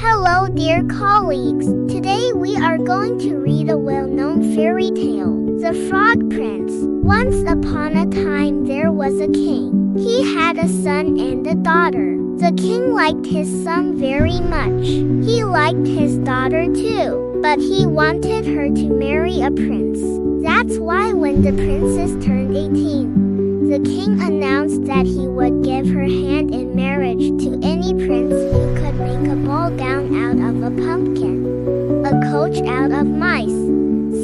Hello, dear colleagues. Today we are going to read a well-known fairy tale, The Frog Prince. Once upon a time there was a king. He had a son and a daughter. The king liked his son very much. He liked his daughter too, but he wanted her to marry a prince. That's why when the princess turned 18, the king announced that he would give her hand in marriage to any prince who could make a ball gown out of a pumpkin, a coach out of mice,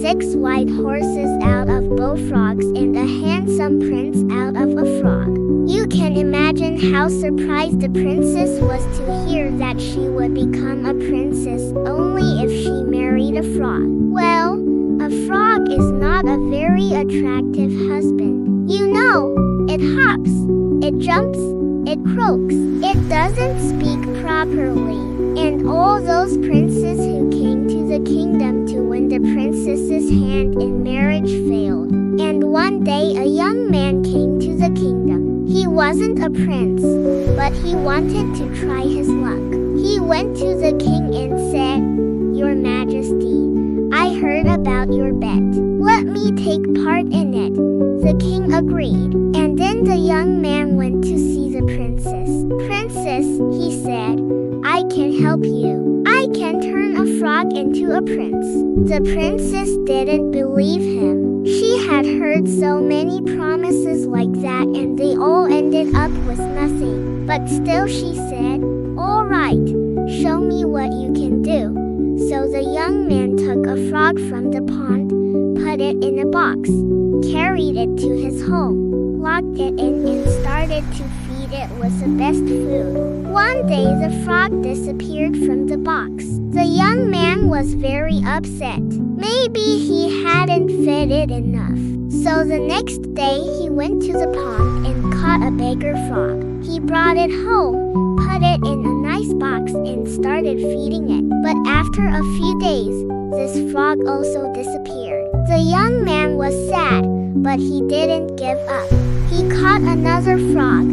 6 white horses out of bullfrogs, and a handsome prince out of a frog. You can imagine how surprised the princess was to hear that she would become a princess only if she married a frog. Well, a frog is not a very attractive husband. You know, it hops, it jumps, it croaks, it doesn't speak properly. And all those princes who came to the kingdom to win the princess's hand in marriage failed. And one day a young man came to the kingdom. He wasn't a prince, but he wanted to try his luck. He went to the king and said, "Your Majesty, I heard about your bet. Let me take part in it." The king agreed, and then the young man went to see the princess. "Princess," he said, "I can help you. I can turn a frog into a prince." The princess didn't believe him. She had heard so many promises like that and they all ended up with nothing. But still she said, "All right, show me what you can do." So the young man took a frog from the pond, put it in a box, carried it to his home, locked it in and started to feed it with the best food. One day the frog disappeared from the box. The young man was very upset. Maybe he hadn't fed it enough. So the next day he went to the pond and caught a bigger frog. He brought it home, put it in a nice box and started feeding it. But after a few days, this frog also disappeared. The young man was sad, but he didn't give up. He caught another frog,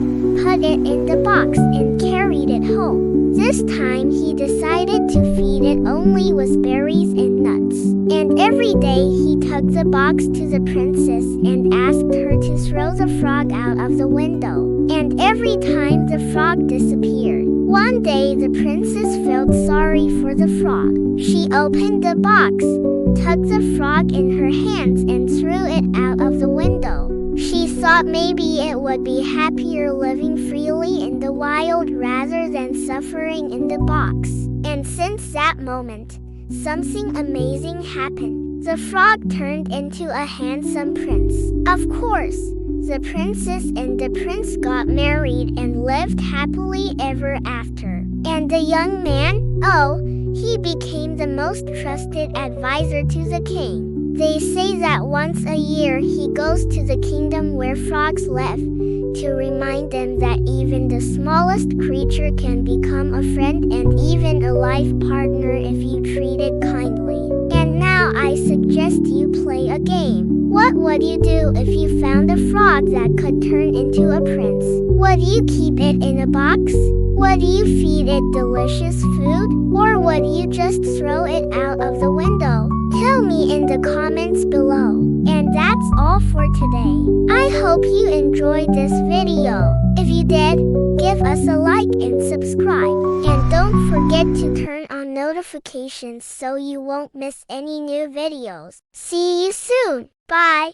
put it in the box and carried it home. This time he decided to feed it only with berries and nuts. And every day he took the box to the princess and asked her to throw the frog out of the window. And every time the frog disappeared. One day the princess felt sorry for the frog. She opened the box, took the frog in her hands and threw it out of the window. She thought maybe it would be happier living freely in the wild rather than suffering in the box. And since that moment, something amazing happened. The frog turned into a handsome prince. Of course, the princess and the prince got married and lived happily ever after. And the young man, he became the most trusted advisor to the king. They say that once a year he goes to the kingdom where frogs live to remind them that even the smallest creature can become a friend and even a life partner if you treat it kindly. And now I suggest you play a game. What would you do if you found a frog that could turn into a prince? Would you keep it in a box? Would you feed it delicious food? Or would you just throw it out of the window? Tell me in the comments below. And that's all for today. I hope you enjoyed this video. If you did, give us a like and subscribe. And don't forget to turn on notifications so you won't miss any new videos. See you soon. Bye.